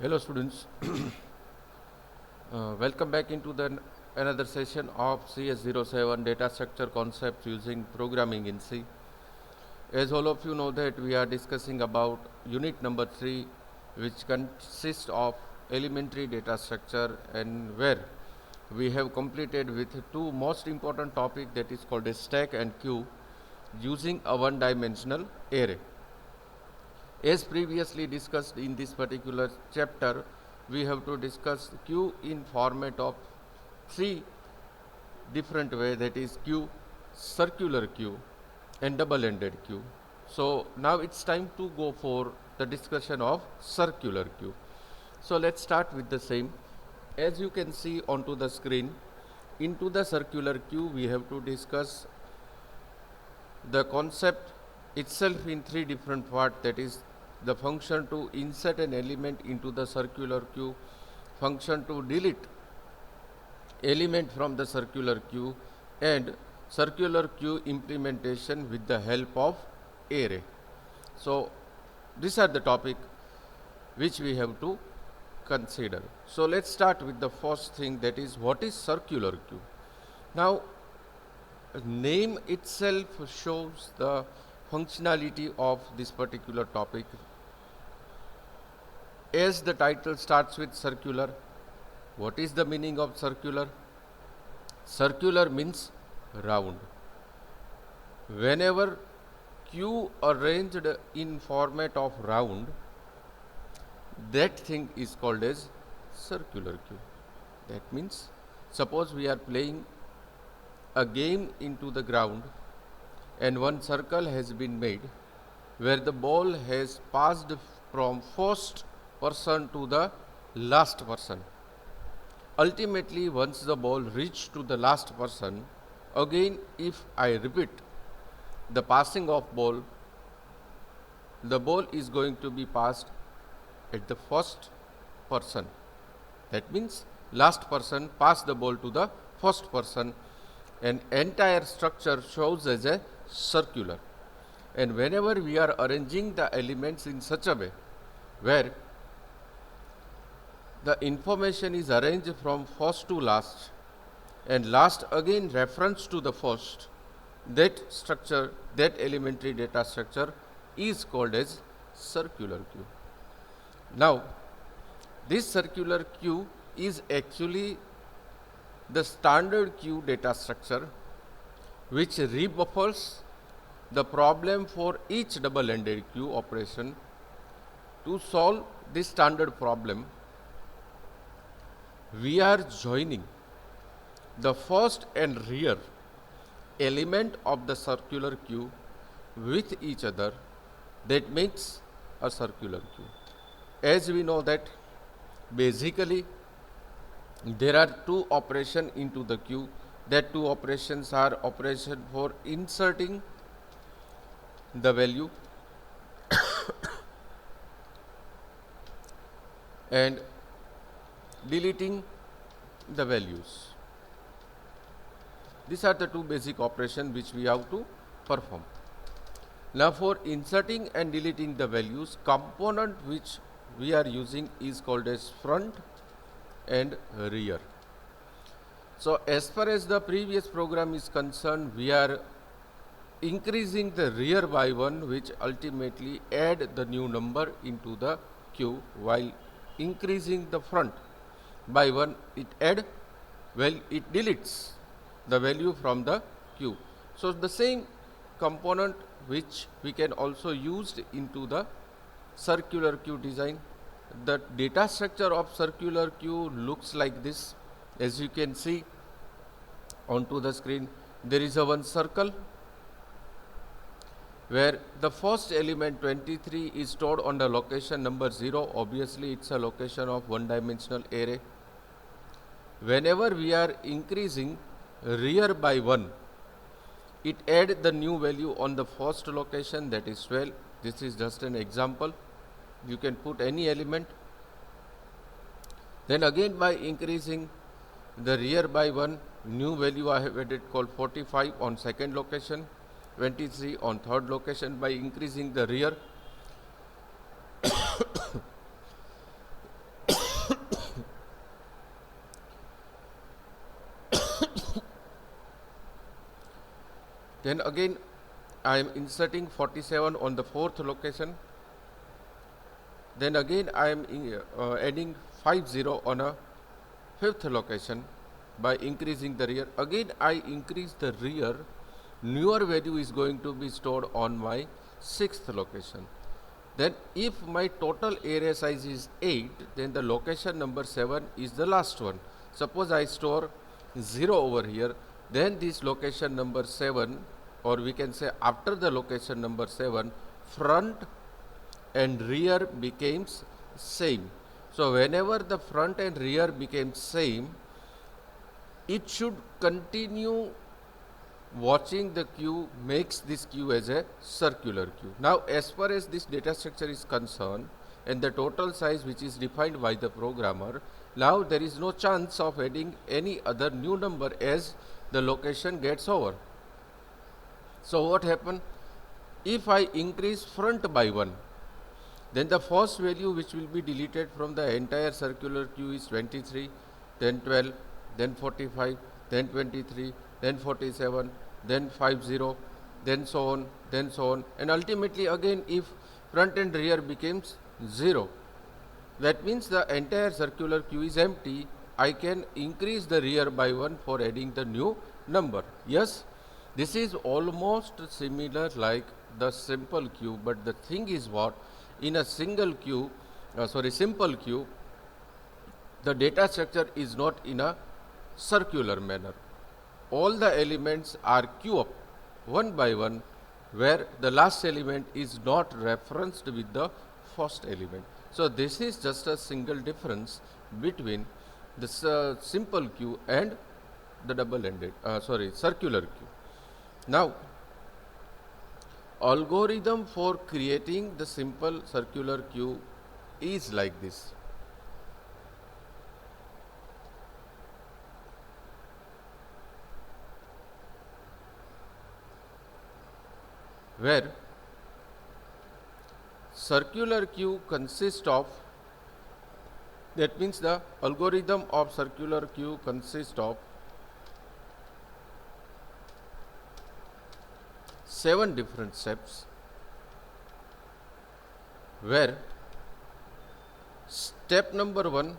Hello students, welcome back into another session of CS07 data structure concepts using programming in C. As all of you know that we are discussing about unit number 3, which consists of elementary data structure, and where we have completed with two most important topics, that is called a stack and queue, using a one-dimensional array. As previously discussed in this particular chapter, we have to discuss queue in format of three different ways, that is queue, circular queue and double-ended queue. So now it's time to go for the discussion of circular queue. So let's start with the same. As you can see onto the screen, into the circular queue we have to discuss the concept itself in three different parts, that is the function to insert an element into the circular queue, function to delete element from the circular queue, and circular queue implementation with the help of array. So these are the topic which we have to consider. So let's start with the first thing, that is what is circular queue. Now name itself shows the functionality of this particular topic. As the title starts with circular, what is the meaning of circular? Circular means round. Whenever queue arranged in format of round, that thing is called as circular queue. That means, suppose we are playing a game into the ground and one circle has been made where the ball has passed from first person to the last person. Ultimately, once the ball reached to the last person, again if I repeat the passing of ball, the ball is going to be passed at the first person. That means last person passed the ball to the first person, and entire structure shows as a circular. And whenever we are arranging the elements in such a way where the information is arranged from first to last and last again reference to the first, that structure, that elementary data structure is called as circular queue. Now this circular queue is actually the standard queue data structure which rebuffers the problem for each double-ended queue operation. To solve this standard problem, we are joining the first and rear element of the circular queue with each other. That makes a circular queue. As we know that basically there are two operations into the queue. That two operations are operation for inserting the value and deleting the values. These are the two basic operations which we have to perform. Now for inserting and deleting the values, component which we are using is called as front and rear. So as far as the previous program is concerned, we are increasing the rear by 1, which ultimately add the new number into the queue, while increasing the front by 1, it deletes the value from the queue. So the same component which we can also use into the circular queue design. The data structure of circular queue looks like this. As you can see onto the screen, there is a one circle where the first element 23 is stored on the location number 0. Obviously it's a location of one-dimensional array. Whenever we are increasing rear by 1, it add the new value on the first location, that is 12. This is just an example. You can put any element. Then again by increasing the rear by 1, new value I have added called 45 on second location, 23 on third location. By increasing the rear Then again I am inserting 47 on the fourth location. Then again I am adding 50 on a fifth location by increasing the rear. Again I increase the rear, newer value is going to be stored on my sixth location. Then if my total area size is 8, then the location number 7 is the last one. Suppose I store 0 over here, then this location number 7, or we can say after the location number 7, front and rear becomes same. So whenever the front and rear became same, it should continue watching the queue, makes this queue as a circular queue. Now as far as this data structure is concerned and the total size which is defined by the programmer, now there is no chance of adding any other new number as the location gets over. So what happened? If I increase front by 1, then the first value which will be deleted from the entire circular queue is 23, then 12, then 45, then 23, then 47, then 50, then so on, and ultimately again if front and rear becomes 0, that means the entire circular queue is empty. I can increase the rear by 1 for adding the new number. Yes, this is almost similar like the simple queue, but the thing is what, in a simple queue, the data structure is not in a circular manner. All the elements are queue up one by one, where the last element is not referenced with the first element. So this is just a single difference between this simple queue and the circular queue. Now, algorithm for creating the simple circular queue is like this. Where circular queue consists of, that means the algorithm of circular queue consists of 7 different steps, where step number 1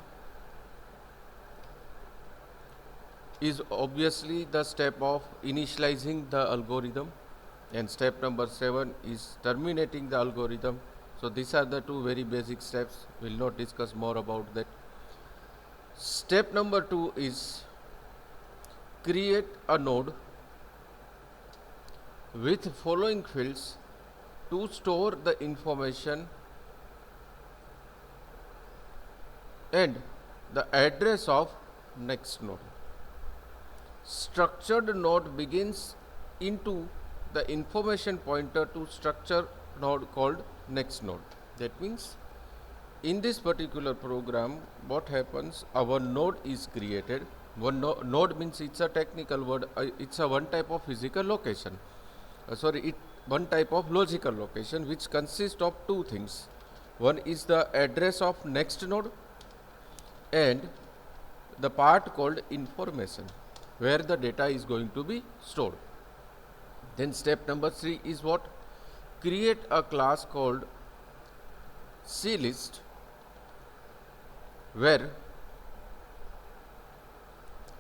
is obviously the step of initializing the algorithm, and step number 7 is terminating the algorithm. So these are the two very basic steps. We will not discuss more about that. Step number 2 is create a node with following fields to store the information and the address of next node. Structured node begins into the information pointer to structure node called next node. That means in this particular program, what happens, our node is created. One node means it's a technical word, it's a one type of physical location. One type of logical location which consists of two things. One is the address of next node and the part called information, where the data is going to be stored. Then step number 3 is what? Create a class called CList, where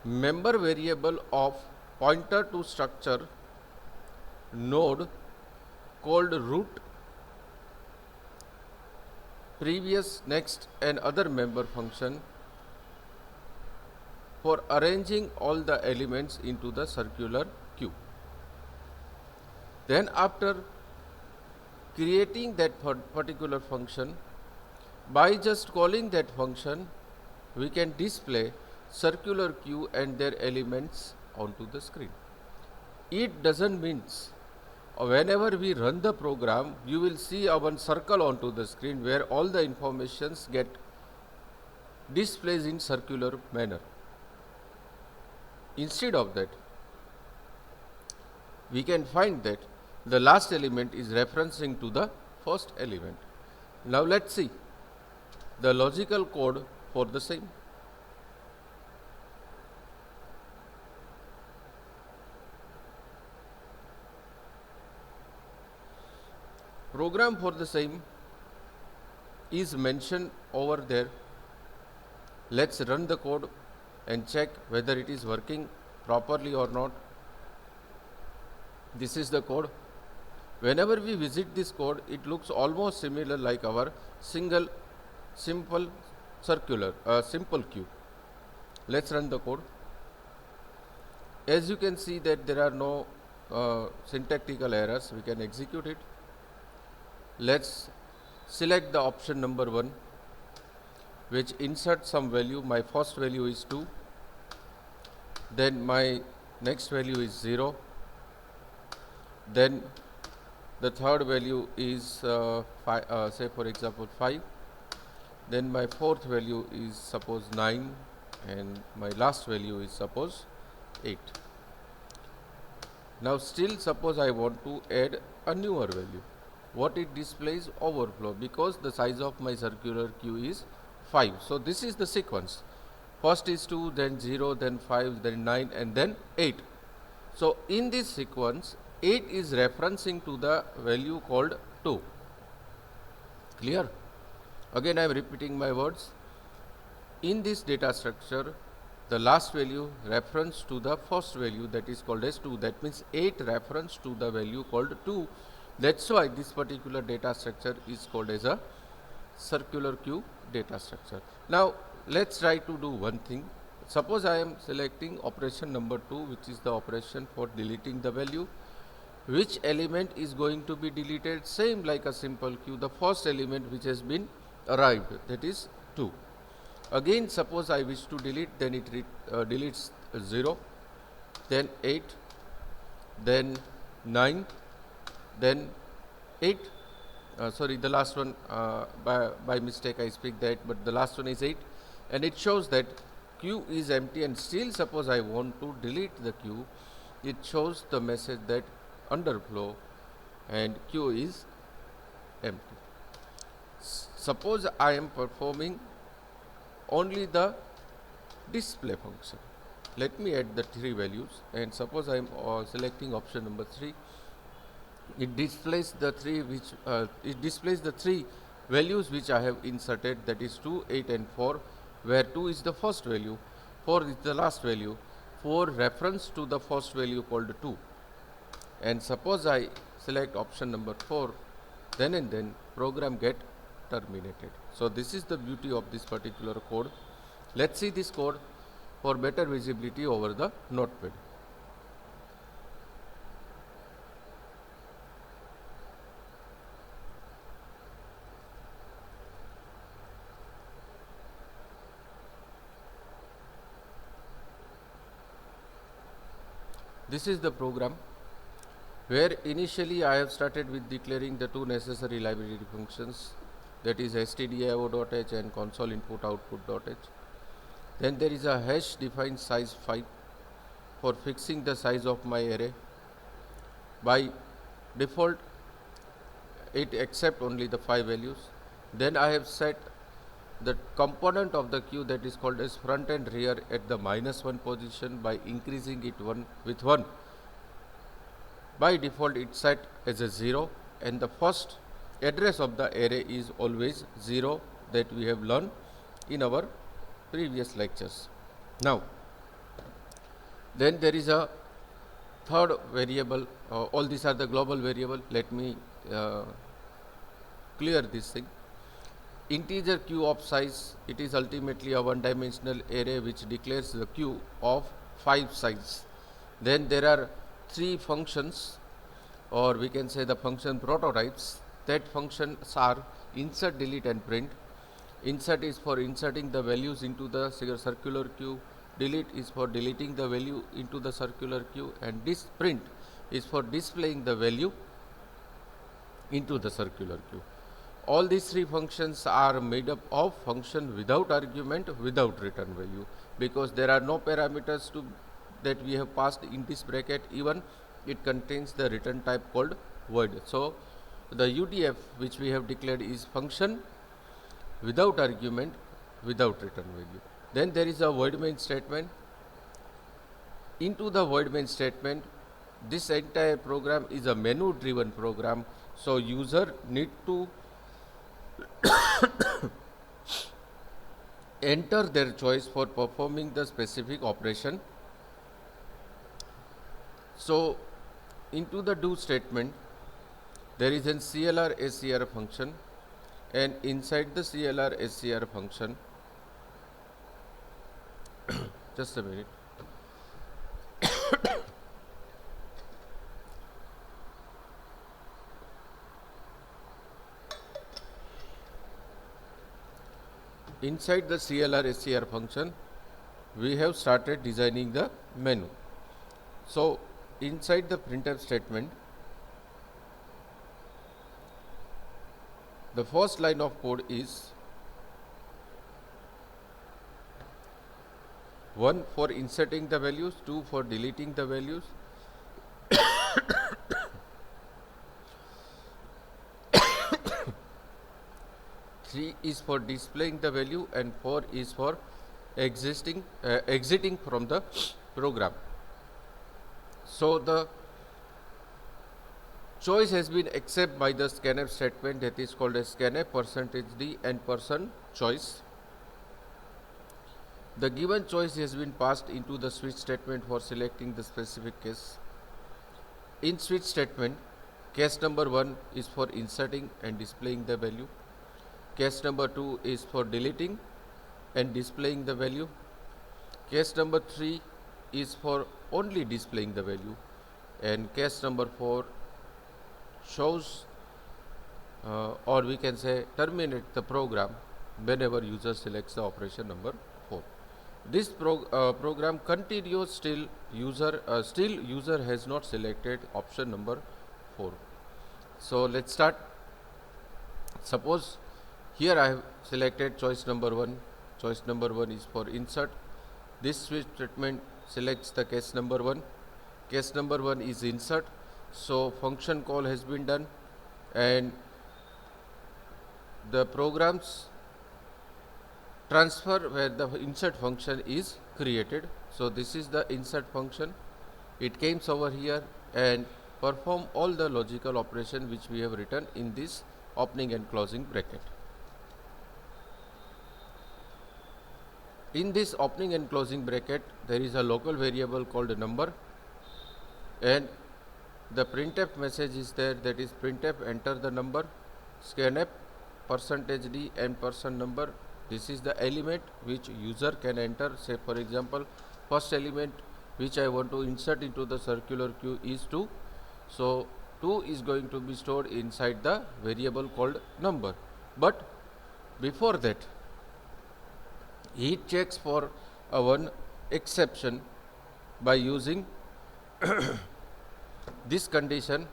member variable of pointer to structure node called root, previous, next and other member function for arranging all the elements into the circular queue. Then after creating that particular function, by just calling that function, we can display circular queue and their elements onto the screen. It doesn't mean whenever we run the program, you will see a one circle onto the screen where all the informations get displayed in circular manner. Instead of that, we can find that the last element is referencing to the first element. Now let's see the logical code for the same. program for the same is mentioned over there. Let's run the code and check whether it is working properly or not. This is the code. Whenever we visit this code, it looks almost similar like our simple simple queue. Let's run the code. As you can see that there are no syntactical errors, we can execute it. Let's select the option number 1, which inserts some value. My first value is 2, then my next value is 0, then the third value is say for example 5, then my fourth value is suppose 9, and my last value is suppose 8. Now still suppose I want to add a newer value. What it displays? Overflow, because the size of my circular queue is 5. So this is the sequence. First is 2, then 0, then 5, then 9, and then 8. So in this sequence, 8 is referencing to the value called 2. Clear? Again I am repeating my words. In this data structure, the last value reference to the first value, that is called as 2. That means 8 reference to the value called 2. That's why this particular data structure is called as a circular queue data structure. Now let's try to do one thing. Suppose I am selecting operation number 2, which is the operation for deleting the value. Which element is going to be deleted? Same like a simple queue, the first element which has been arrived, that is 2. Again suppose I wish to delete, then it deletes 0, then 8, then 9, then 8, sorry, the last one by mistake I speak that, but the last one is 8, and it shows that queue is empty. And still suppose I want to delete the queue, it shows the message that underflow and queue is empty. Suppose I am performing only the display function. Let me add the 3 values, and suppose I am selecting option number 3. It displays the 3 values which I have inserted, that is 2, 8 and 4, where 2 is the first value, 4 is the last value, 4 reference to the first value called 2. And suppose I select option number 4, then and then program get terminated. So this is the beauty of this particular code. Let's see this code for better visibility over the notepad. This is the program where initially I have started with declaring the 2 necessary library functions, that is stdio.h and console input output.h. Then there is a hash defined size 5 for fixing the size of my array. By default it accepts only the 5 values. Then I have set the component of the queue, that is called as front and rear, at the -1 position by increasing it with 1. By default it set as a 0, and the first address of the array is always 0, that we have learned in our previous lectures. Now then there is a third variable. All these are the global variable. Let me clear this thing. Integer queue of size, it is ultimately a one-dimensional array which declares the queue of 5 size. Then there are 3 functions, or we can say the function prototypes. That functions are insert, delete and print. Insert is for inserting the values into the circular queue, delete is for deleting the value into the circular queue, and this print is for displaying the value into the circular queue. All these 3 functions are made up of function without argument, without return value, because there are no parameters that we have passed in this bracket. Even it contains the return type called void. So the UDF which we have declared is function without argument, without return value. Then there is a void main statement. Into the void main statement, this entire program is a menu driven program, So user need to enter their choice for performing the specific operation. So into the do statement, there is an CLR SCR function, and inside the CLR SCR function, just a minute. Inside the CLR SCR function, we have started designing the menu. So inside the printf statement, the first line of code is 1 for inserting the values, 2 for deleting the values, 3 is for displaying the value, and 4 is for exiting from the program. So the choice has been accepted by the scanf statement, that is called as scanf %d and %choice. The given choice has been passed into the switch statement for selecting the specific case. In switch statement, case number 1 is for inserting and displaying the value. Case number 2 is for deleting and displaying the value. Case number 3 is for only displaying the value, and case number 4 shows or we can say terminate the program whenever user selects the operation number 4. This program continues still user has not selected option number 4. So let's start. Suppose here I have selected choice number 1. Choice number 1 is for insert. This switch statement selects the case number 1. Case number 1 is insert. So function call has been done, and the program's transfer where the insert function is created. So this is the insert function. It comes over here and perform all the logical operation which we have written in this opening and closing bracket. In this opening and closing bracket, there is a local variable called number, and the printf message is there, that is printf enter the number, scanf %d and %number. This is the element which user can enter. Say for example, first element which I want to insert into the circular queue is 2. So 2 is going to be stored inside the variable called number. But before that, he checks for one exception by using this condition: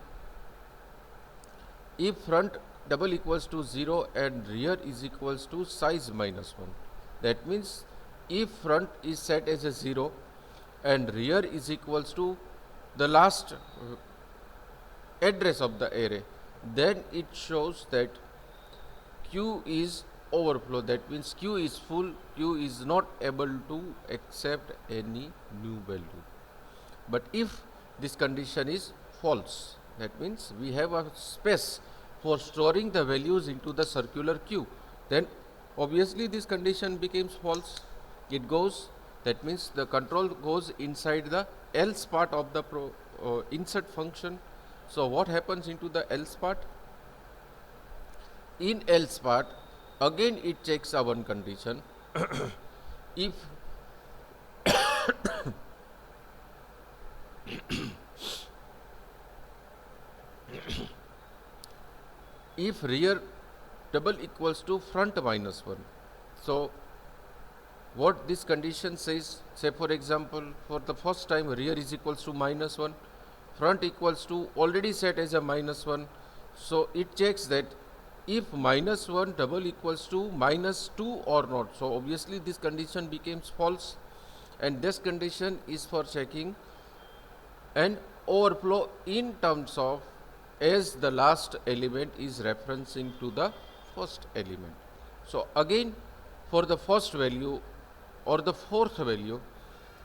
if front double equals to 0 and rear is equals to size minus 1. That means if front is set as a 0 and rear is equals to the last address of the array, then it shows that queue is overflow. That means queue is full, queue is not able to accept any new value. But if this condition is false, that means we have a space for storing the values into the circular queue, then obviously this condition becomes false. It goes, that means the control goes inside the else part of the insert function. So what happens into the else part? In else part, again it checks a one condition. If if rear double equals to front minus 1. So what this condition says, say for example, for the first time rear is equals to minus 1, front equals to already set as a minus 1. So it checks that if minus 1 double equals to minus 2 or not. So obviously this condition becomes false, and this condition is for checking an overflow in terms of as the last element is referencing to the first element. So again, for the first value or the fourth value,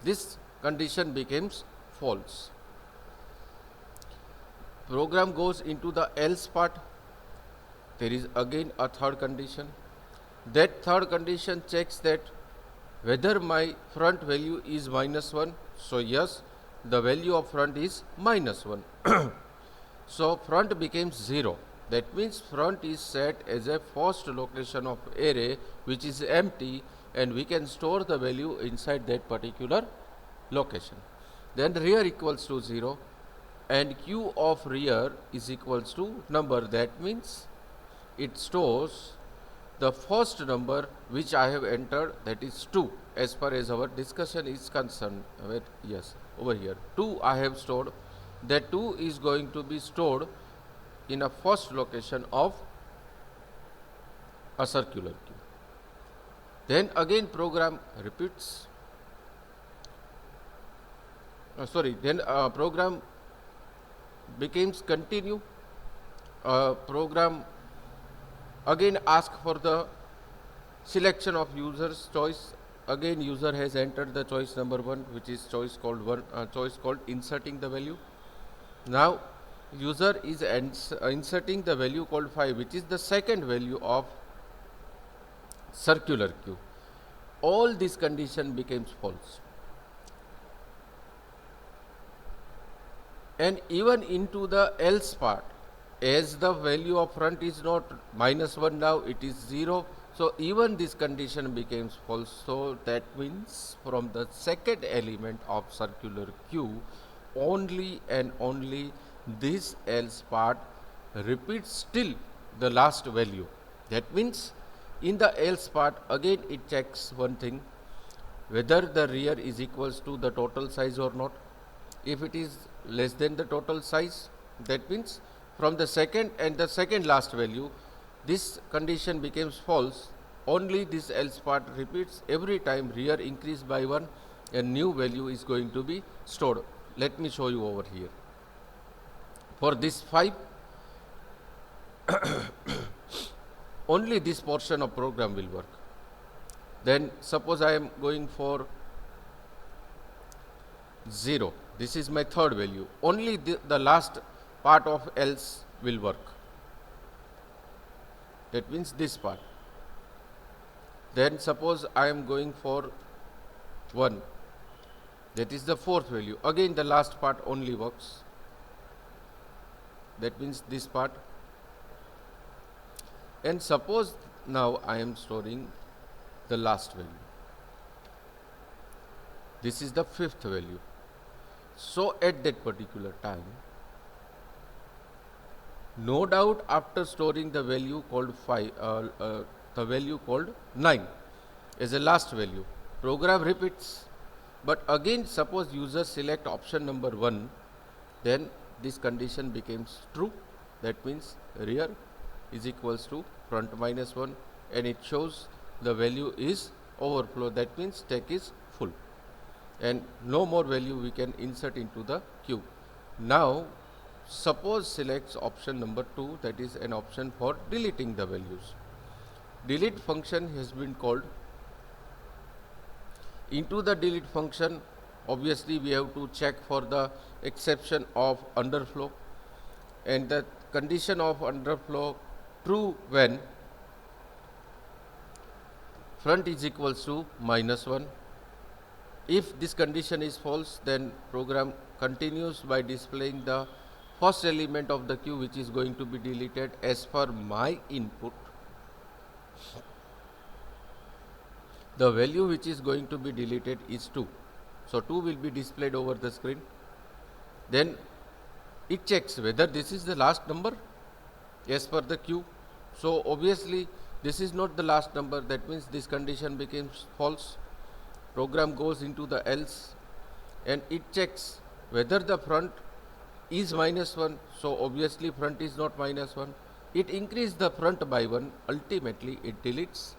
this condition becomes false. program goes into the else part. There is again a third condition. That third condition checks that whether my front value is -1. So yes, the value of front is -1. So front becomes 0. That means front is set as a first location of array which is empty, and we can store the value inside that particular location. Then rear equals to 0 and q of rear is equals to number. That means it stores the first number which I have entered, that is 2, as far as our discussion is concerned. Yes, over here 2 I have stored. That 2 is going to be stored in a first location of a circular queue. Then again program repeats. Program becomes continue. Program again ask for the selection of user's choice. Again user has entered the choice number 1, which is choice called inserting the value. Now user is inserting the value called 5, which is the second value of circular queue. All this condition becomes false. And even into the else part, as the value of front is not -1 now, it is 0. So even this condition becomes false. So that means from the second element of circular queue, only and only this else part repeats till the last value. That means in the else part again it checks one thing, whether the rear is equals to the total size or not. If it is less than the total size, that means from the second and the second last value, this condition becomes false. Only this else part repeats every time rear increase by 1, a new value is going to be stored. Let me show you over here. For this 5, only this portion of program will work. Then suppose I am going for 0. This is my third value. Only the last part of else will work. That means this part. Then suppose I am going for 1. That is the fourth value. Again the last part only works. That means this part. And suppose now I am storing the last value. This is the fifth value. So at that particular time, no doubt after storing the value called 5, the value called 9 as a last value, program repeats. But again suppose user select option number 1, then this condition becomes true. That means rear is equals to front -1, and it shows the value is overflow. That means stack is full and no more value we can insert into the queue. Now suppose selects option number 2, that is an option for deleting the values. Delete function has been called. Into the delete function, obviously we have to check for the exception of underflow, and the condition of underflow true when front is equals to -1. If this condition is false, then program continues by displaying the first element of the queue which is going to be deleted. As per my input, the value which is going to be deleted is 2. So 2 will be displayed over the screen. Then it checks whether this is the last number as per the queue. So obviously this is not the last number. That means this condition becomes false. Program goes into the else and it checks whether the front is -1. So obviously front is not -1. It increases the front by 1. Ultimately it deletes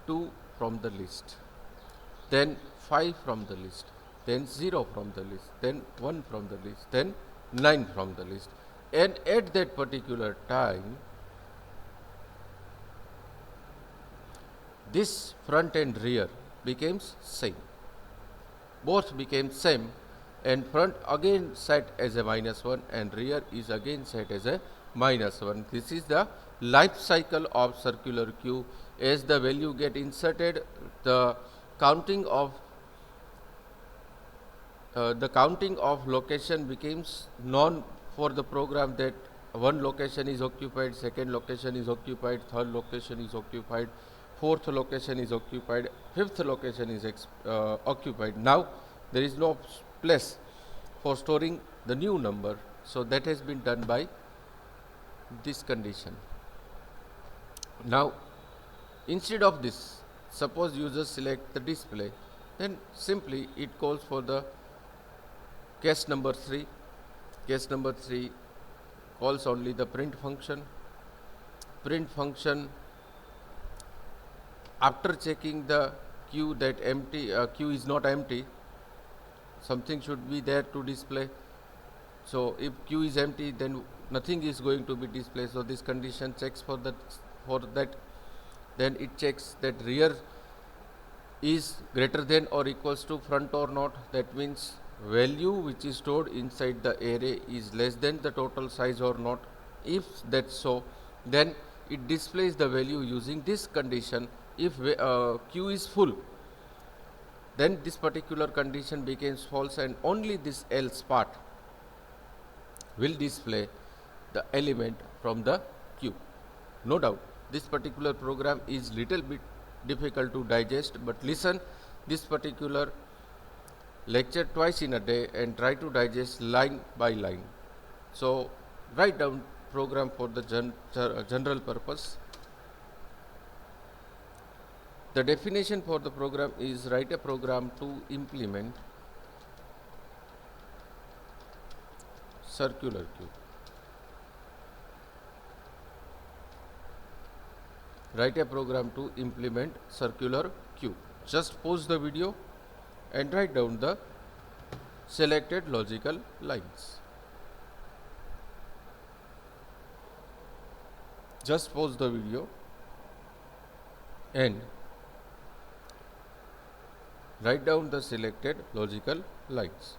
2 from the list, then 5 from the list, then 0 from the list, then 1 from the list, then 9 from the list. And at that particular time, this front and rear becomes same. Both became same. and front again set as a -1 and rear is again set as a -1. This is the life cycle of circular queue. As the value get inserted, the counting of location becomes known for the program, that one location is occupied, second location is occupied, third location is occupied, fourth location is occupied, fifth location is occupied. Now there is no place for storing the new number, so that has been done by this condition. Now instead of this, suppose user select the display, then simply it calls for the case number 3. Case number 3 calls only the print function. Print function, after checking the queue that queue is not empty, something should be there to display. So if queue is empty, then nothing is going to be displayed. So this condition checks for that. Then it checks that rear is greater than or equals to front or not. That means value which is stored inside the array is less than the total size or not. If that's so, then it displays the value using this condition. If queue is full, then this particular condition becomes false, and only this else part will display the element from the queue. No doubt this particular program is little bit difficult to digest, but listen this particular lecture twice in a day and try to digest line by line. So write down program for the general purpose. The definition for the program is write a program to implement circular queue. Write a program to implement circular queue. Just pause the video and write down the selected logical lines. Just pause the video and write down the selected logical lines.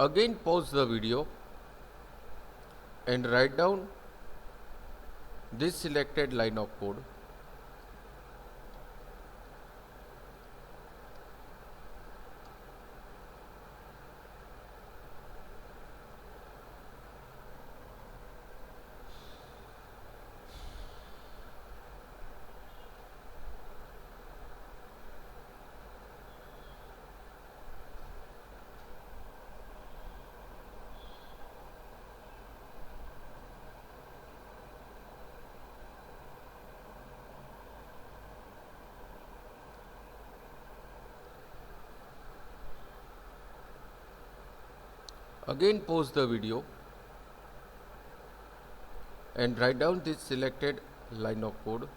Again pause the video and write down this selected line of code. Again pause the video and write down this selected line of code.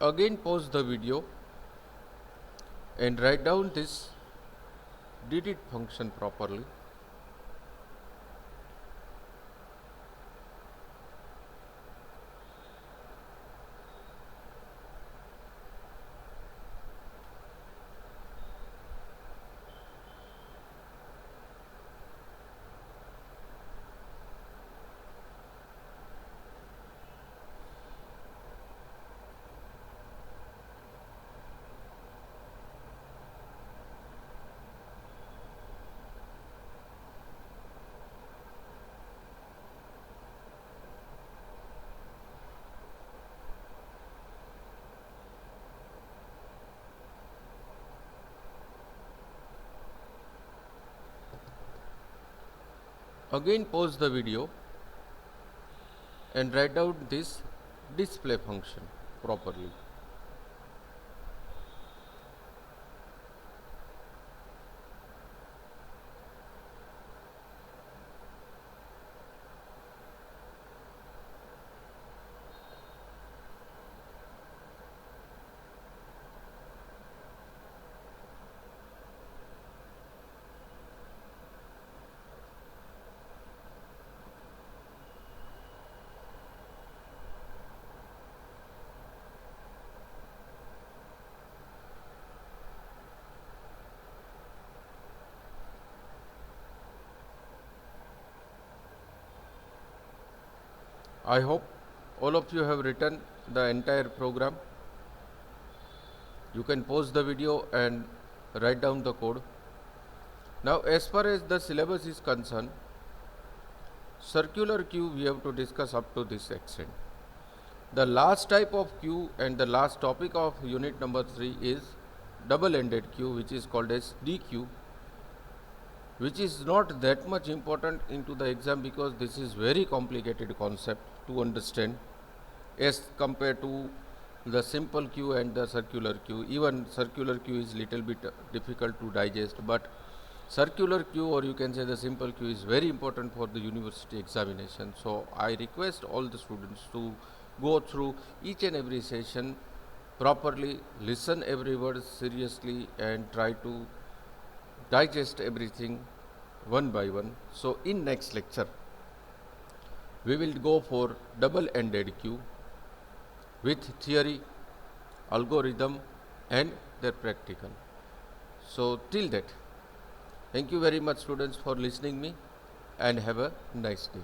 Again pause the video and write down this did function properly. Again pause the video and write out this display function properly. I hope all of you have written the entire program. You can pause the video and write down the code. Now, as far as the syllabus is concerned, circular queue we have to discuss up to this extent. The last type of queue and the last topic of unit number 3 is double-ended queue, which is called as DQ, which is not that much important into the exam because this is very complicated concept to understand as compared to the simple queue and the circular queue. Even circular queue is little bit difficult to digest, but circular queue, or you can say the simple queue, is very important for the university examination. So I request all the students to go through each and every session properly, listen every word seriously, and try to digest everything one by one. So in next lecture we will go for double-ended queue with theory, algorithm and their practical. So till that, thank you very much students for listening me, and have a nice day.